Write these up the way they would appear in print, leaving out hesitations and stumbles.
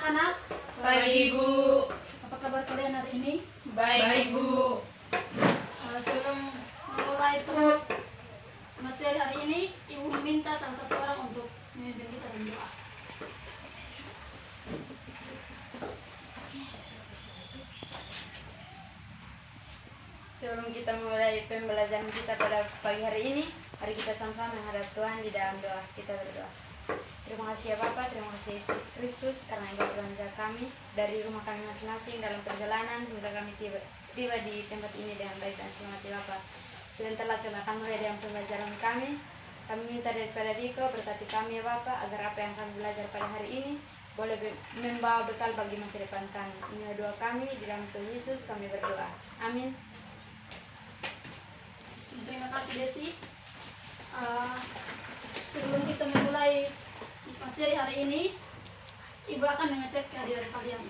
anak-anak? Baik, Ibu. Apa kabar kalian hari ini? Baik, Ibu. Sebelum mulai materi hari ini, Ibu meminta salah satu orang untuk memimpin kita dalam doa. Sebelum kita mulai pembelajaran kita pada pagi hari ini, mari kita sama-sama menghadap Tuhan di dalam doa. Kita berdoa. Terima kasih ya Bapa, terima kasih Yesus Kristus karena Engkau telah menjaga kami dari rumah kami masing-masing dalam perjalanan hingga kami tiba di tempat ini dengan baik dan selamat ya Bapa. Sebentar lagi akan mulai dengan pembelajaran kami. Kami minta daripada Diko berkati kami ya Bapa agar apa yang kami belajar pada hari ini boleh membawa bekal bagi masa depan kami. Ini doa kami di dalam Tuhan Yesus kami berdoa. Amin. Terima kasih Desi. Sebelum kita memulai materi hari ini, Ibu akan mengecek kehadiran kalian.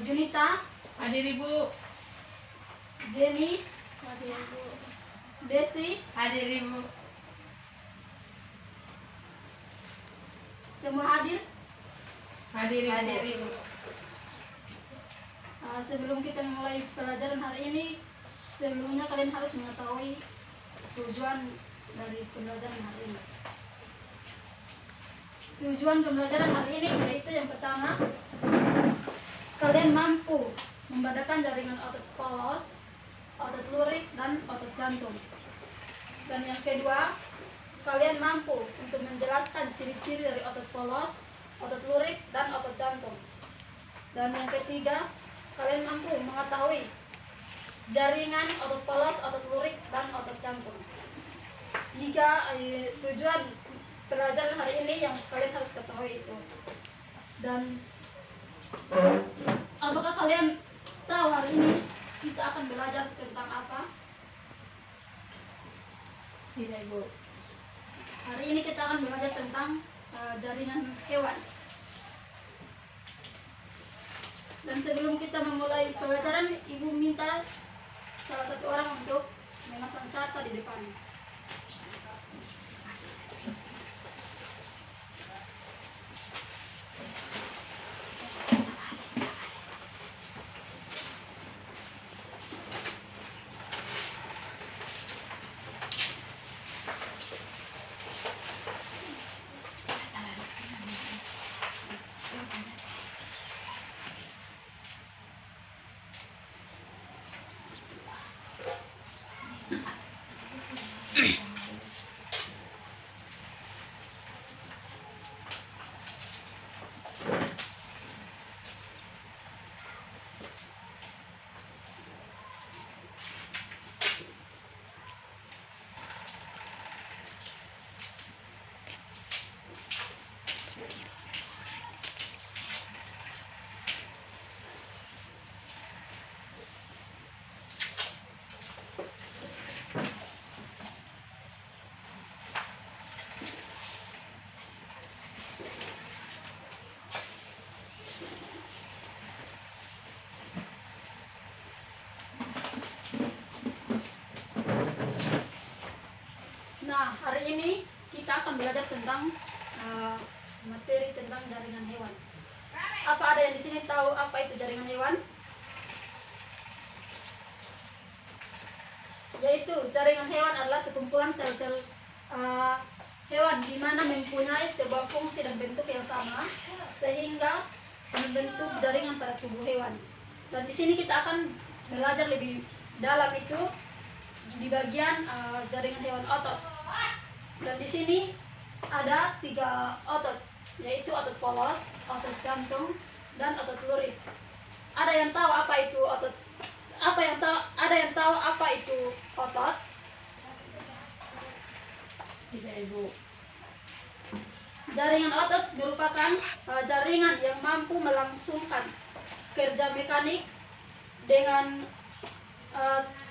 Junita, Hadir, Ibu. Jenny, hadir Ibu. Desi, Hadir, Ibu. semua hadir. Hadir, Ibu. Hadir Ibu. Sebelum kita memulai pelajaran hari ini, sebelumnya kalian harus mengetahui tujuan dari pembelajaran hari ini. Tujuan pembelajaran hari ini yaitu yang pertama, kalian mampu membedakan jaringan otot polos, otot lurik, dan otot jantung. Dan yang kedua, kalian mampu untuk menjelaskan ciri-ciri dari otot polos, otot lurik, dan otot jantung. Dan yang ketiga, kalian mampu mengetahui jaringan otot polos, otot lurik, dan otot jantung. Tiga tujuan pelajaran hari ini yang kalian harus ketahui itu. Dan apakah kalian tahu hari ini kita akan belajar tentang apa? Tidak, Ibu. Hari ini kita akan belajar tentang jaringan hewan. Dan sebelum kita memulai pelajaran, Ibu minta salah satu orang untuk memasang carta di depan. Nah, hari ini kita akan belajar tentang materi tentang jaringan hewan. Apa ada yang di sini tahu apa itu jaringan hewan? Yaitu jaringan hewan adalah sekumpulan sel-sel hewan di mana mempunyai sebuah fungsi dan bentuk yang sama sehingga membentuk jaringan pada tubuh hewan. Dan di sini kita akan belajar lebih dalam itu di bagian jaringan hewan otot. Dan di sini ada 3 otot, yaitu otot polos, otot jantung, dan otot lurik. Ada yang tahu apa itu otot? Ada yang tahu apa itu otot? Tidak, Ibu. Jaringan otot merupakan jaringan yang mampu melangsungkan kerja mekanik dengan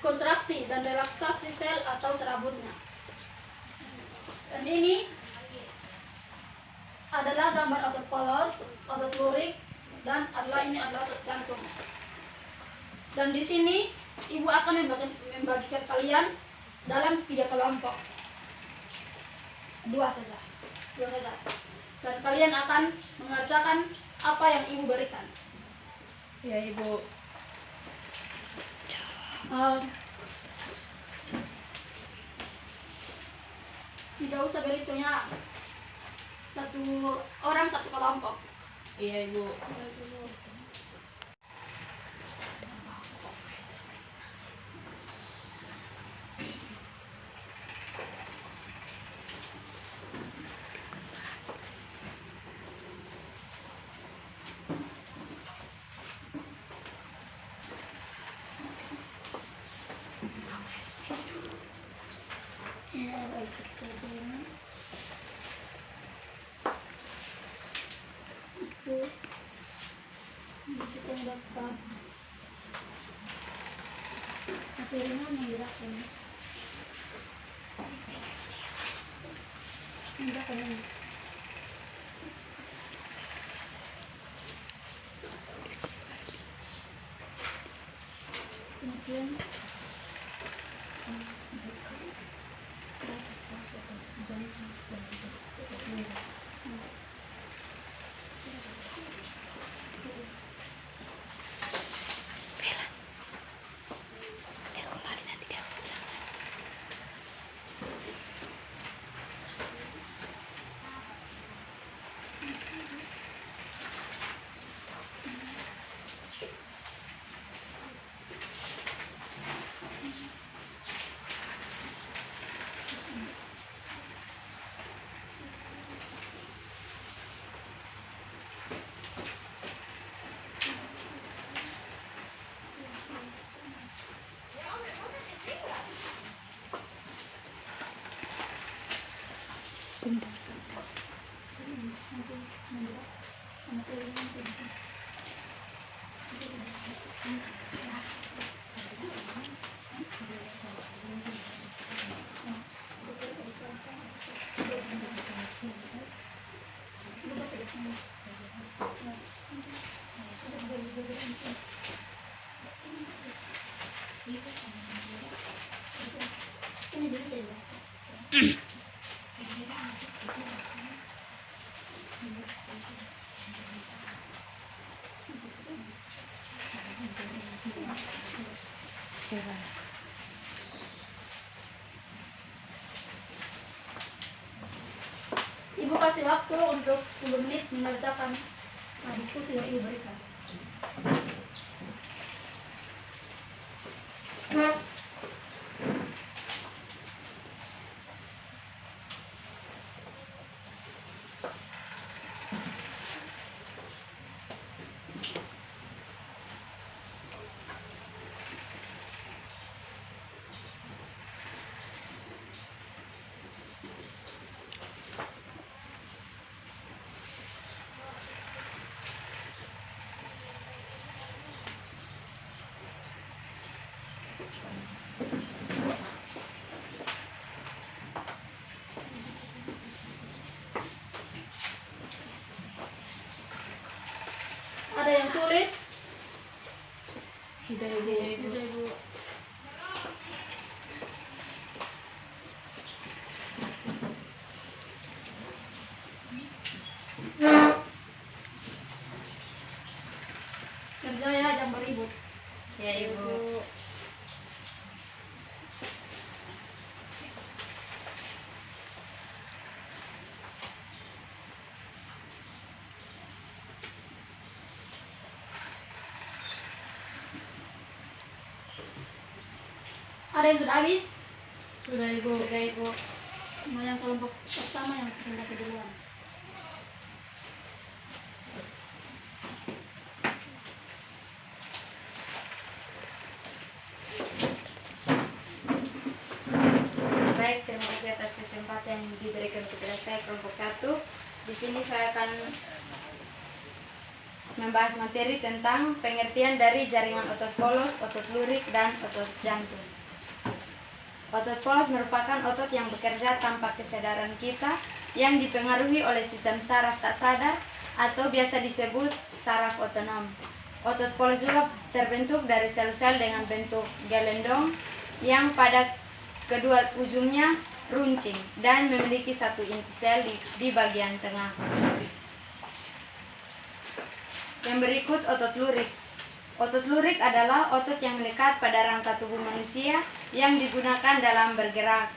kontraksi dan relaksasi sel atau serabutnya. Dan ini adalah gambar otot polos, otot lurik, dan ini adalah otot jantung. Dan di sini ibu akan membagikan kalian dalam 3 kelompok. Dua saja. Dan kalian akan mengerjakan apa yang ibu berikan. Ya ibu. Tidak usah berhitungnya. 1 orang 1 kelompok. Iya ibu. Kita dapat materinya menggerakkan. Kemudian ibu kasih waktu untuk 10 menit mengerjakan diskusi yang ibu berikan. Ada yang sulit? Tidak ibu. Kerja ya, jangan beribut. Ya ibu. Ada yang sudah habis? Sudah ibu. Sudah ibu. Nah, yang kelompok pertama yang presentasi duluan. Baik, terima kasih atas kesempatan yang diberikan kepada saya kelompok 1. Di sini saya akan membahas materi tentang pengertian dari jaringan otot polos, otot lurik, dan otot jantung. Otot polos merupakan otot yang bekerja tanpa kesadaran kita yang dipengaruhi oleh sistem saraf tak sadar atau biasa disebut saraf otonom. Otot polos juga terbentuk dari sel-sel dengan bentuk gelendong yang pada kedua ujungnya runcing dan memiliki satu inti sel di bagian tengah. Yang berikut otot lurik. Otot lurik adalah otot yang melekat pada rangka tubuh manusia yang digunakan dalam bergerak.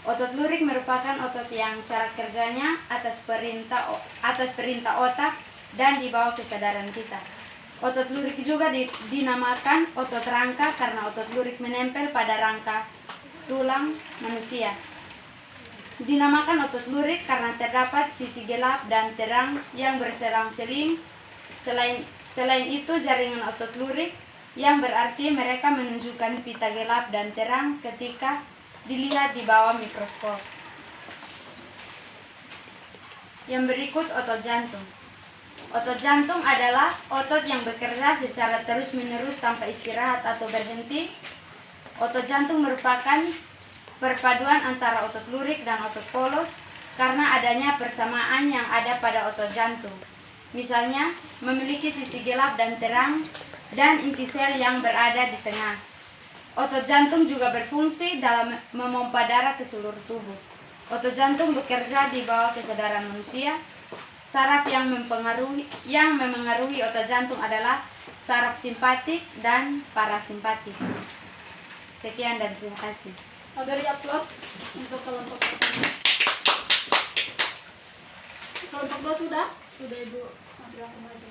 Otot lurik merupakan otot yang cara kerjanya atas perintah otak dan di bawah kesadaran kita. Otot lurik juga dinamakan otot rangka karena otot lurik menempel pada rangka tulang manusia. Dinamakan otot lurik karena terdapat sisi gelap dan terang yang berselang-seling. Selain itu, jaringan otot lurik yang berarti mereka menunjukkan pita gelap dan terang ketika dilihat di bawah mikroskop. Yang berikut otot jantung. Otot jantung adalah otot yang bekerja secara terus-menerus tanpa istirahat atau berhenti. Otot jantung merupakan perpaduan antara otot lurik dan otot polos karena adanya persamaan yang ada pada otot jantung. Misalnya, memiliki sisi gelap dan terang dan inti sel yang berada di tengah. Otot jantung juga berfungsi dalam memompa darah ke seluruh tubuh. Otot jantung bekerja di bawah kesadaran manusia. Saraf yang memengaruhi otot jantung adalah saraf simpatik dan parasimpatik. Sekian dan terima kasih. Beri aplaus untuk kelompok pertama. Kelompok 2 sudah? Sudah Ibu. Mas Gampang maju.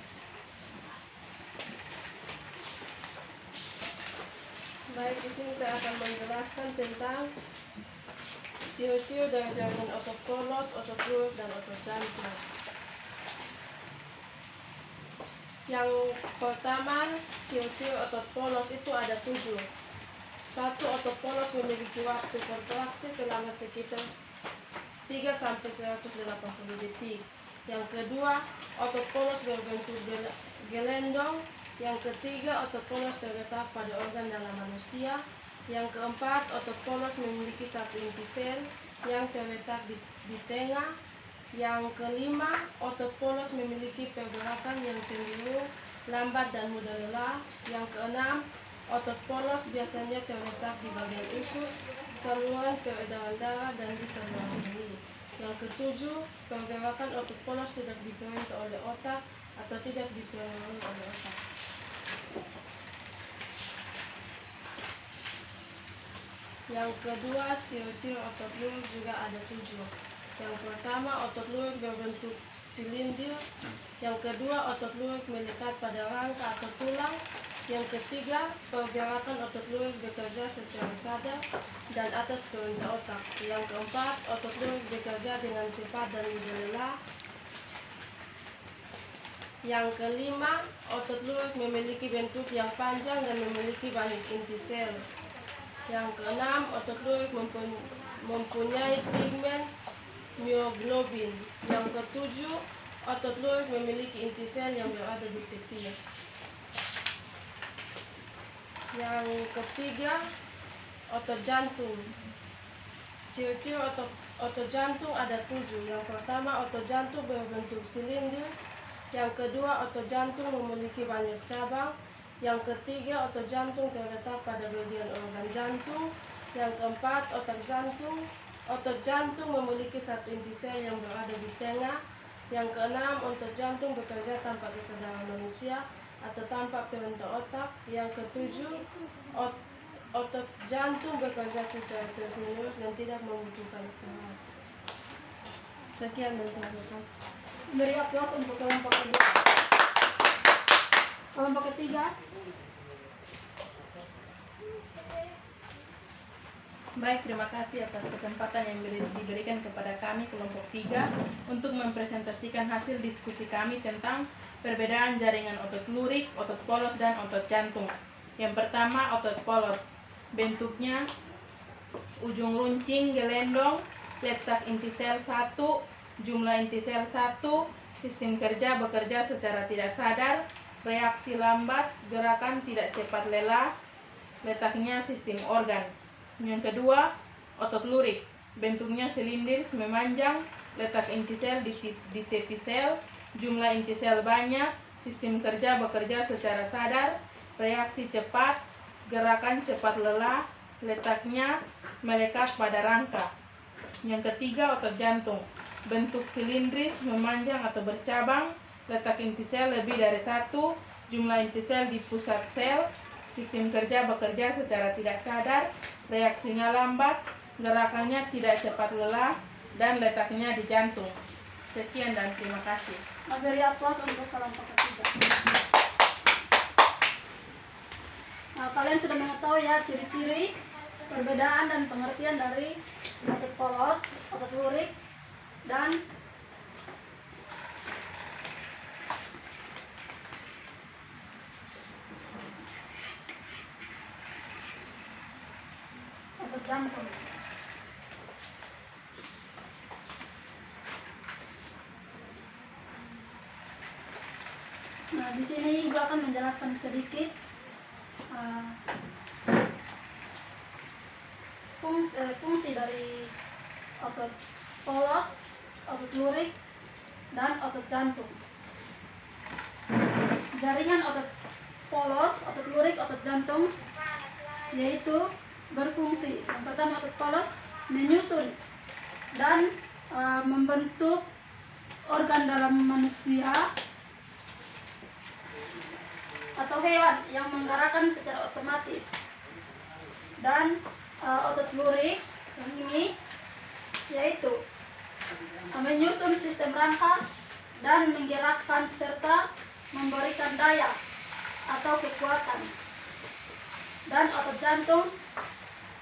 Baik, di sini saya akan menjelaskan tentang ciu-ciu dari jaringan otot polos, otot lurik, dan otot jantung. Yang pertama, ciu-ciu otot polos itu ada 7. Satu, otot polos memiliki waktu kontraksi selama sekitar 3-180 detik. Yang kedua, otot polos berbentuk gelendong. Yang ketiga, otot polos terletak pada organ dalam manusia. Yang keempat, otot polos memiliki satu inti sel yang terletak di tengah. Yang kelima, otot polos memiliki pergerakan yang cenderung lambat dan mudah lelah. Yang keenam, otot polos biasanya terletak di bagian usus, saluran peredaran darah, dan di saluran ini. Yang ketujuh, pergerakan otot polos tidak diperintah oleh otak atau tidak dipengaruhi oleh otak. Yang kedua, ciri-ciri otot lurik juga ada 7. Yang pertama, otot lurik berbentuk silindir. Yang kedua, otot lurik melekat pada rangka atau tulang. Yang ketiga, pergerakan otot lurik bekerja secara sadar dan atas perintah otak. Yang keempat, otot lurik bekerja dengan cepat dan mudah lelah. Yang kelima, otot lurik memiliki bentuk yang panjang dan memiliki banyak inti sel. Yang keenam, otot lurik mempunyai pigmen myoglobin. Yang ketujuh, otot lurik memiliki inti sel yang berada di tepi. Yang ketiga, otot jantung. Ciri-ciri otot jantung ada 7. Yang pertama, otot jantung berbentuk silindir. Yang kedua, otot jantung memiliki banyak cabang. Yang ketiga, otot jantung terletak pada bagian organ jantung. Yang keempat, otot jantung memiliki satu inti sel yang berada di tengah. Yang keenam, otot jantung bekerja tanpa kesadaran manusia atau tanpa perintah otak. Yang ketujuh, otot jantung bekerja secara terus-menerus dan tidak membutuhkan istirahat. Sekian dan terima kasih. Beri aplaus untuk kelompok kedua. Kelompok ketiga. Baik, terima kasih atas kesempatan yang diberikan kepada kami kelompok 3 untuk mempresentasikan hasil diskusi kami tentang perbedaan jaringan otot lurik, otot polos, dan otot jantung. Yang pertama, otot polos. Bentuknya ujung runcing gelendong, letak inti sel 1, jumlah inti sel 1, sistem kerja bekerja secara tidak sadar, reaksi lambat, gerakan tidak cepat lelah, letaknya sistem organ. Yang kedua, otot lurik. Bentuknya silindir memanjang, letak inti sel di tepi sel, jumlah inti sel banyak, sistem kerja bekerja secara sadar, reaksi cepat, gerakan cepat lelah, letaknya melekat pada rangka. Yang ketiga, otot jantung. Bentuk silindris, memanjang atau bercabang, letak inti sel lebih dari 1, jumlah inti sel di pusat sel, sistem kerja bekerja secara tidak sadar, reaksinya lambat, gerakannya tidak cepat lelah, dan letaknya di jantung. Sekian dan terima kasih. Beri aplaus untuk kelompok ketiga. Nah, kalian sudah mengetahui ya ciri-ciri, perbedaan dan pengertian dari otot polos, otot lurik, dan otot jantung. Nah, di sini Ibu akan menjelaskan sedikit fungsi dari otot polos, otot lurik, dan otot jantung. Jaringan otot polos, otot lurik, otot jantung yaitu berfungsi. Yang pertama, otot polos menyusun dan membentuk organ dalam manusia atau hewan yang menggerakkan secara otomatis. Dan otot lurik yang ini yaitu menyusun sistem rangka dan menggerakkan serta memberikan daya atau kekuatan. Dan otot jantung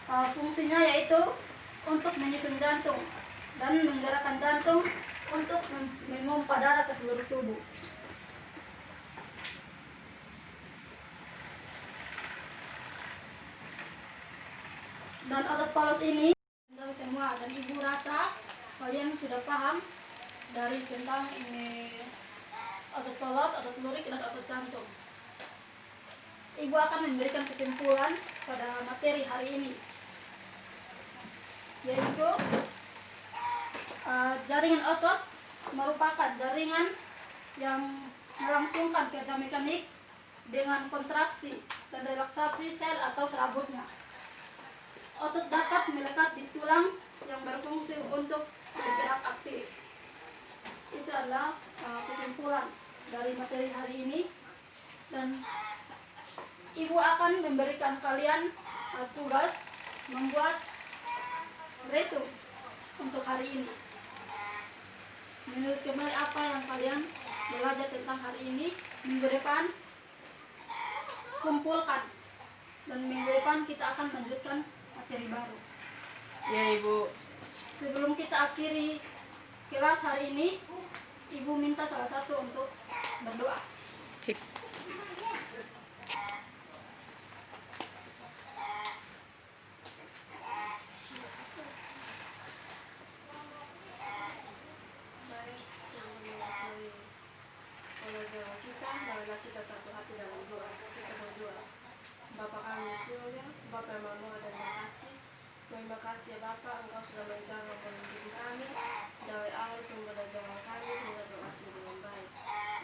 fungsinya yaitu untuk menyusun jantung dan menggerakkan jantung untuk memompa darah ke seluruh tubuh. Dan otot polos ini tahu semua, dan Ibu rasa kalian sudah paham dari tentang ini otot polos, otot lurik, dan otot jantung. Ibu akan memberikan kesimpulan pada materi hari ini, yaitu jaringan otot merupakan jaringan yang melangsungkan kerja mekanik dengan kontraksi dan relaksasi sel atau serabutnya. Otot dapat melekat di tulang yang berfungsi untuk bergerak aktif. Itu adalah kesimpulan dari materi hari ini, dan Ibu akan memberikan kalian tugas membuat resume untuk hari ini. Menulis kembali apa yang kalian belajar tentang hari ini. Minggu depan kumpulkan, dan minggu depan kita akan lanjutkan materi baru. Ya, Ibu. Sebelum kita akhiri kelas hari ini, Ibu minta salah satu untuk berdoa. Cik. Kita, marilah kita satu hati dalam doa. Kita berdoa. Bapa kami di surga, Bapa yang maha dan makasih. Terima kasih ya Bapa, Engkau sudah menjaga pemimpin kami dari awal pembelajaran kami hingga berakhir dengan baik.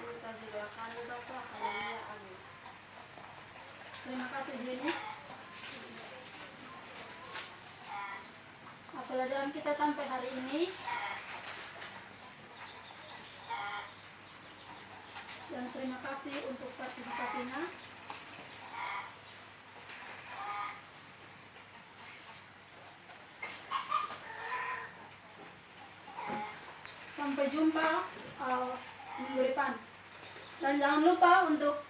Ini saja doa kami Bapa. Haleluya, amin. Terima kasih Jenny. Pelajaran kita sampai hari ini, dan terima kasih untuk partisipasinya. Sampai jumpa minggu depan. Dan jangan lupa untuk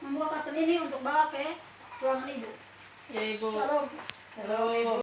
membuka kartu ini untuk bawa ke ruangan Ibu. Ya, Ibu. Salam. Halo.